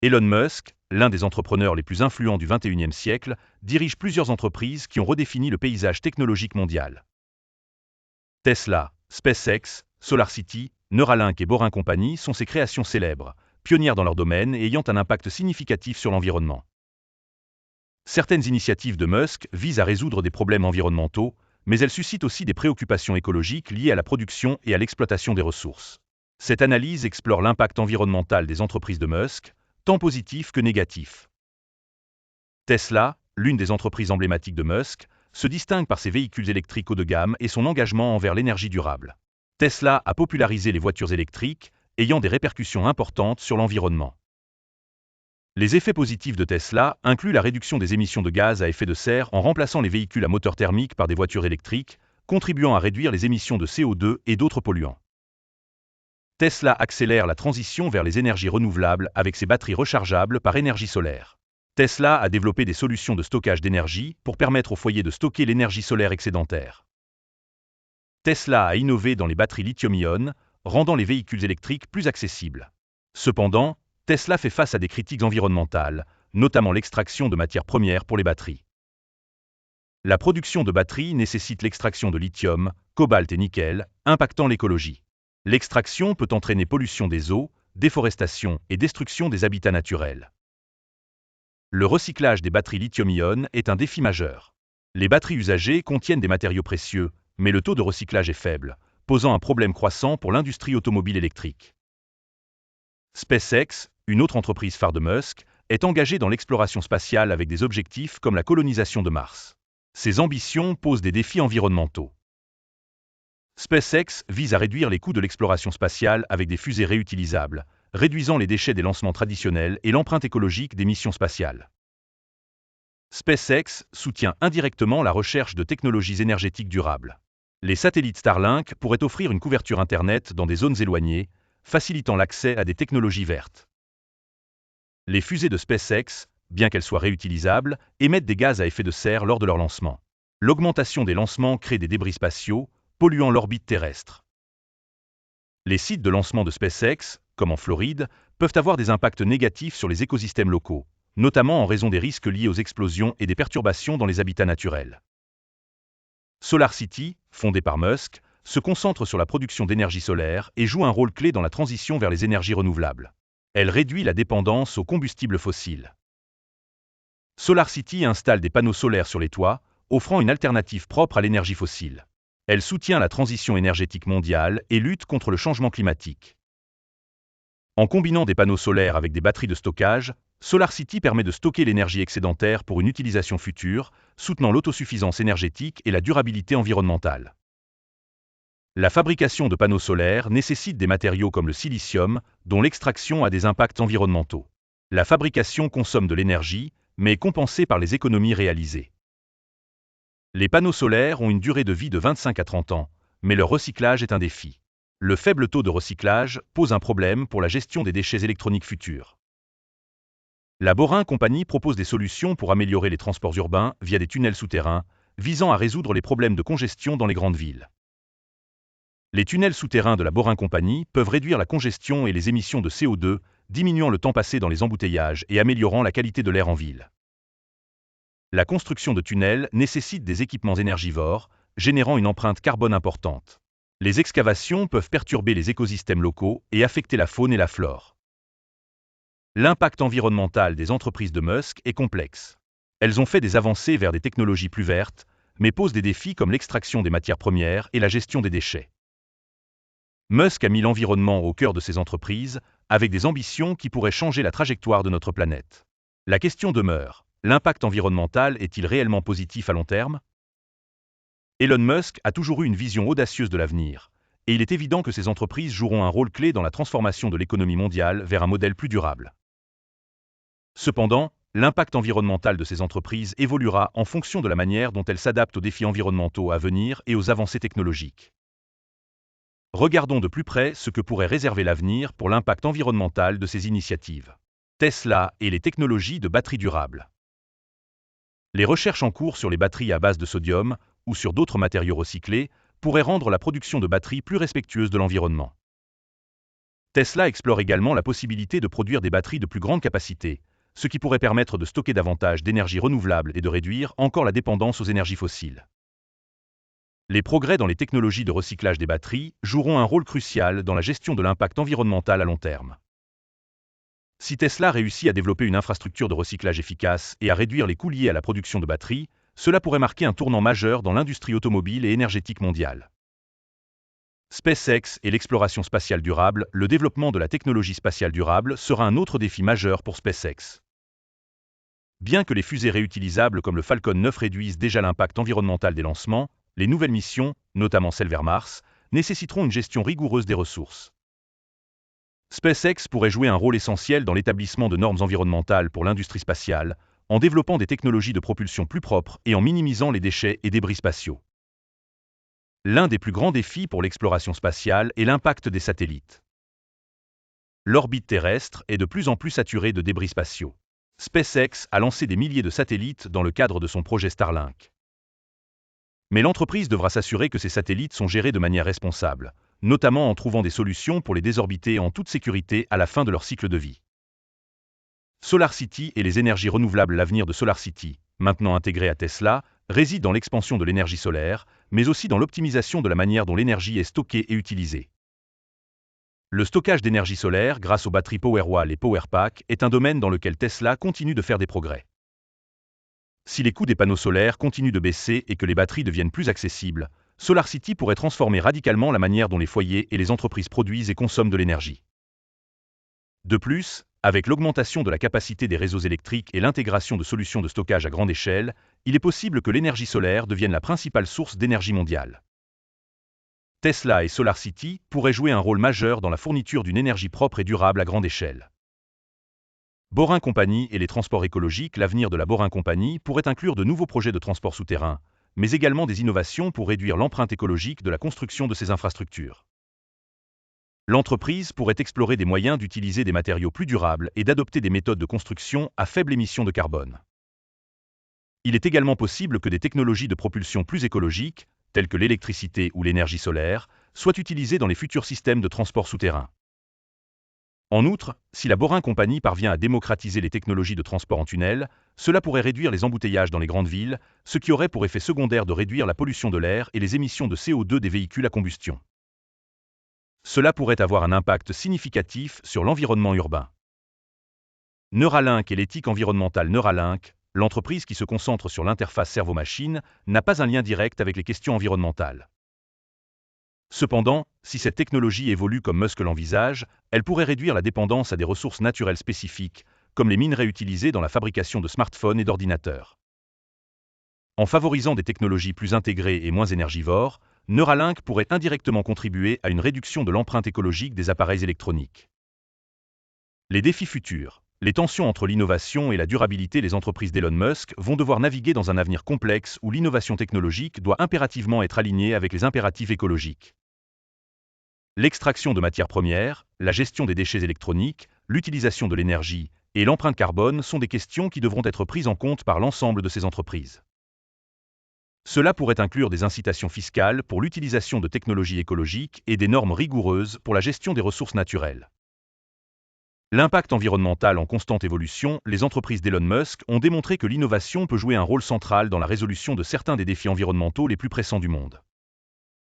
Elon Musk, l'un des entrepreneurs les plus influents du XXIe siècle, dirige plusieurs entreprises qui ont redéfini le paysage technologique mondial. Tesla, SpaceX, SolarCity, Neuralink et Boring Company sont ses créations célèbres, pionnières dans leur domaine et ayant un impact significatif sur l'environnement. Certaines initiatives de Musk visent à résoudre des problèmes environnementaux, mais elles suscitent aussi des préoccupations écologiques liées à la production et à l'exploitation des ressources. Cette analyse explore l'impact environnemental des entreprises de Musk, tant positif que négatif. Tesla, l'une des entreprises emblématiques de Musk, se distingue par ses véhicules électriques haut de gamme et son engagement envers l'énergie durable. Tesla a popularisé les voitures électriques, ayant des répercussions importantes sur l'environnement. Les effets positifs de Tesla incluent la réduction des émissions de gaz à effet de serre en remplaçant les véhicules à moteur thermique par des voitures électriques, contribuant à réduire les émissions de CO2 et d'autres polluants. Tesla accélère la transition vers les énergies renouvelables avec ses batteries rechargeables par énergie solaire. Tesla a développé des solutions de stockage d'énergie pour permettre aux foyers de stocker l'énergie solaire excédentaire. Tesla a innové dans les batteries lithium-ion, rendant les véhicules électriques plus accessibles. Cependant, Tesla fait face à des critiques environnementales, notamment l'extraction de matières premières pour les batteries. La production de batteries nécessite l'extraction de lithium, cobalt et nickel, impactant l'écologie. L'extraction peut entraîner pollution des eaux, déforestation et destruction des habitats naturels. Le recyclage des batteries lithium-ion est un défi majeur. Les batteries usagées contiennent des matériaux précieux, mais le taux de recyclage est faible, posant un problème croissant pour l'industrie automobile électrique. SpaceX, une autre entreprise phare de Musk, est engagée dans l'exploration spatiale avec des objectifs comme la colonisation de Mars. Ses ambitions posent des défis environnementaux. SpaceX vise à réduire les coûts de l'exploration spatiale avec des fusées réutilisables, réduisant les déchets des lancements traditionnels et l'empreinte écologique des missions spatiales. SpaceX soutient indirectement la recherche de technologies énergétiques durables. Les satellites Starlink pourraient offrir une couverture Internet dans des zones éloignées, facilitant l'accès à des technologies vertes. Les fusées de SpaceX, bien qu'elles soient réutilisables, émettent des gaz à effet de serre lors de leur lancement. L'augmentation des lancements crée des débris spatiaux, polluant l'orbite terrestre. Les sites de lancement de SpaceX, comme en Floride, peuvent avoir des impacts négatifs sur les écosystèmes locaux, notamment en raison des risques liés aux explosions et des perturbations dans les habitats naturels. SolarCity, fondée par Musk, se concentre sur la production d'énergie solaire et joue un rôle clé dans la transition vers les énergies renouvelables. Elle réduit la dépendance aux combustibles fossiles. SolarCity installe des panneaux solaires sur les toits, offrant une alternative propre à l'énergie fossile. Elle soutient la transition énergétique mondiale et lutte contre le changement climatique. En combinant des panneaux solaires avec des batteries de stockage, SolarCity permet de stocker l'énergie excédentaire pour une utilisation future, soutenant l'autosuffisance énergétique et la durabilité environnementale. La fabrication de panneaux solaires nécessite des matériaux comme le silicium, dont l'extraction a des impacts environnementaux. La fabrication consomme de l'énergie, mais est compensée par les économies réalisées. Les panneaux solaires ont une durée de vie de 25 à 30 ans, mais leur recyclage est un défi. Le faible taux de recyclage pose un problème pour la gestion des déchets électroniques futurs. La Boring Company propose des solutions pour améliorer les transports urbains via des tunnels souterrains, visant à résoudre les problèmes de congestion dans les grandes villes. Les tunnels souterrains de la Boring Company peuvent réduire la congestion et les émissions de CO2, diminuant le temps passé dans les embouteillages et améliorant la qualité de l'air en ville. La construction de tunnels nécessite des équipements énergivores, générant une empreinte carbone importante. Les excavations peuvent perturber les écosystèmes locaux et affecter la faune et la flore. L'impact environnemental des entreprises de Musk est complexe. Elles ont fait des avancées vers des technologies plus vertes, mais posent des défis comme l'extraction des matières premières et la gestion des déchets. Musk a mis l'environnement au cœur de ses entreprises, avec des ambitions qui pourraient changer la trajectoire de notre planète. La question demeure, l'impact environnemental est-il réellement positif à long terme ? Elon Musk a toujours eu une vision audacieuse de l'avenir, et il est évident que ces entreprises joueront un rôle clé dans la transformation de l'économie mondiale vers un modèle plus durable. Cependant, l'impact environnemental de ces entreprises évoluera en fonction de la manière dont elles s'adaptent aux défis environnementaux à venir et aux avancées technologiques. Regardons de plus près ce que pourrait réserver l'avenir pour l'impact environnemental de ces initiatives. Tesla et les technologies de batteries durables. Les recherches en cours sur les batteries à base de sodium ou sur d'autres matériaux recyclés pourraient rendre la production de batteries plus respectueuse de l'environnement. Tesla explore également la possibilité de produire des batteries de plus grande capacité, ce qui pourrait permettre de stocker davantage d'énergie renouvelable et de réduire encore la dépendance aux énergies fossiles. Les progrès dans les technologies de recyclage des batteries joueront un rôle crucial dans la gestion de l'impact environnemental à long terme. Si Tesla réussit à développer une infrastructure de recyclage efficace et à réduire les coûts liés à la production de batteries, cela pourrait marquer un tournant majeur dans l'industrie automobile et énergétique mondiale. SpaceX et l'exploration spatiale durable, le développement de la technologie spatiale durable sera un autre défi majeur pour SpaceX. Bien que les fusées réutilisables comme le Falcon 9 réduisent déjà l'impact environnemental des lancements, les nouvelles missions, notamment celles vers Mars, nécessiteront une gestion rigoureuse des ressources. SpaceX pourrait jouer un rôle essentiel dans l'établissement de normes environnementales pour l'industrie spatiale, en développant des technologies de propulsion plus propres et en minimisant les déchets et débris spatiaux. L'un des plus grands défis pour l'exploration spatiale est l'impact des satellites. L'orbite terrestre est de plus en plus saturée de débris spatiaux. SpaceX a lancé des milliers de satellites dans le cadre de son projet Starlink. Mais l'entreprise devra s'assurer que ces satellites sont gérés de manière responsable, notamment en trouvant des solutions pour les désorbiter en toute sécurité à la fin de leur cycle de vie. SolarCity et les énergies renouvelables. L'avenir de SolarCity, maintenant intégré à Tesla, réside dans l'expansion de l'énergie solaire, mais aussi dans l'optimisation de la manière dont l'énergie est stockée et utilisée. Le stockage d'énergie solaire grâce aux batteries Powerwall et Powerpack est un domaine dans lequel Tesla continue de faire des progrès. Si les coûts des panneaux solaires continuent de baisser et que les batteries deviennent plus accessibles, SolarCity pourrait transformer radicalement la manière dont les foyers et les entreprises produisent et consomment de l'énergie. De plus, avec l'augmentation de la capacité des réseaux électriques et l'intégration de solutions de stockage à grande échelle, il est possible que l'énergie solaire devienne la principale source d'énergie mondiale. Tesla et SolarCity pourraient jouer un rôle majeur dans la fourniture d'une énergie propre et durable à grande échelle. Boring Company et les transports écologiques. L'avenir de la Boring Company pourrait inclure de nouveaux projets de transport souterrain, mais également des innovations pour réduire l'empreinte écologique de la construction de ces infrastructures. L'entreprise pourrait explorer des moyens d'utiliser des matériaux plus durables et d'adopter des méthodes de construction à faible émission de carbone. Il est également possible que des technologies de propulsion plus écologiques, telles que l'électricité ou l'énergie solaire, soient utilisées dans les futurs systèmes de transport souterrain. En outre, si la Boring Company parvient à démocratiser les technologies de transport en tunnel, cela pourrait réduire les embouteillages dans les grandes villes, ce qui aurait pour effet secondaire de réduire la pollution de l'air et les émissions de CO2 des véhicules à combustion. Cela pourrait avoir un impact significatif sur l'environnement urbain. Neuralink et l'éthique environnementale. Neuralink, l'entreprise qui se concentre sur l'interface cerveau-machine, n'a pas un lien direct avec les questions environnementales. Cependant, si cette technologie évolue comme Musk l'envisage, elle pourrait réduire la dépendance à des ressources naturelles spécifiques, comme les minerais utilisés dans la fabrication de smartphones et d'ordinateurs. En favorisant des technologies plus intégrées et moins énergivores, Neuralink pourrait indirectement contribuer à une réduction de l'empreinte écologique des appareils électroniques. Les défis futurs. Les tensions entre l'innovation et la durabilité. Les entreprises d'Elon Musk vont devoir naviguer dans un avenir complexe où l'innovation technologique doit impérativement être alignée avec les impératifs écologiques. L'extraction de matières premières, la gestion des déchets électroniques, l'utilisation de l'énergie et l'empreinte carbone sont des questions qui devront être prises en compte par l'ensemble de ces entreprises. Cela pourrait inclure des incitations fiscales pour l'utilisation de technologies écologiques et des normes rigoureuses pour la gestion des ressources naturelles. L'impact environnemental en constante évolution. Les entreprises d'Elon Musk ont démontré que l'innovation peut jouer un rôle central dans la résolution de certains des défis environnementaux les plus pressants du monde.